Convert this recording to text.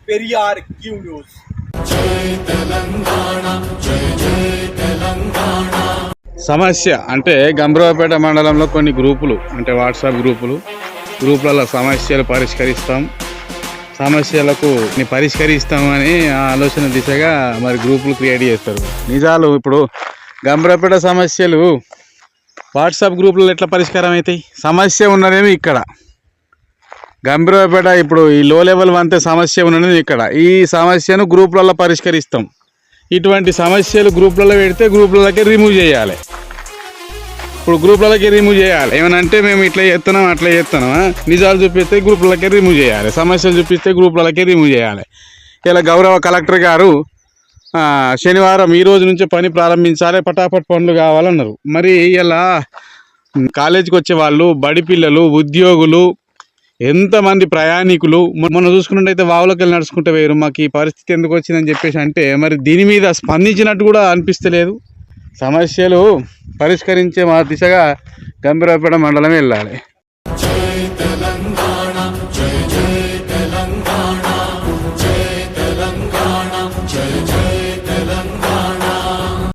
Periyar Q news. సమస్య అంటే గంభీరావుపేట మండలంలో కొన్ని గ్రూపులు అంటే వాట్సాప్ గ్రూపులలో సమస్యలు పరిష్కరిస్తాం, సమస్యలకు పరిష్కరిస్తామని ఆలోచన దిశగా మరి గ్రూపులు క్రియేట్ చేస్తారు. నిజాలు ఇప్పుడు గంభీరావుపేట సమస్యలు వాట్సాప్ గ్రూపులలో ఎట్లా పరిష్కారం అవుతాయి? సమస్య ఉన్నదేమో ఇక్కడ గంభీరావుపేట, ఇప్పుడు ఈ లో లెవెల్ అంతే సమస్య ఉన్నది ఇక్కడ. ఈ సమస్యను గ్రూపులలో పరిష్కరిస్తాం. ఇటువంటి సమస్యలు గ్రూపులలో పెడితే గ్రూపులకి రిమూవ్ చేయాలి. ఇప్పుడు గ్రూపులకి రిమూవ్ చేయాలి. ఏమనంటే మేము ఇట్లా చేస్తున్నాం అట్లా చేస్తున్నామా, నిజాలు చూపిస్తే గ్రూపులకి రిమూవ్ చేయాలి, సమస్యలు చూపిస్తే గ్రూపులకి రిమూవ్ చేయాలి. ఇలా గౌరవ కలెక్టర్ గారు శనివారం ఈ రోజు నుంచే పని ప్రారంభించాలి, పటాపట్ పనులు కావాలన్నారు. మరి ఇలా కాలేజీకి వచ్చే వాళ్ళు, బడి పిల్లలు, ఉద్యోగులు, ఎంతమంది ప్రయాణికులు మొన్న చూసుకున్నట్టయితే వావులోకి వెళ్ళి నడుచుకుంటే వేరు. మాకు ఈ పరిస్థితి ఎందుకు వచ్చిందని చెప్పేసి అంటే మరి దీని మీద స్పందించినట్టు కూడా అనిపిస్తలేదు. సమస్యలు పరిష్కరించే మా దిశగా గంభీరావుపేట మండలం వెళ్ళాలి.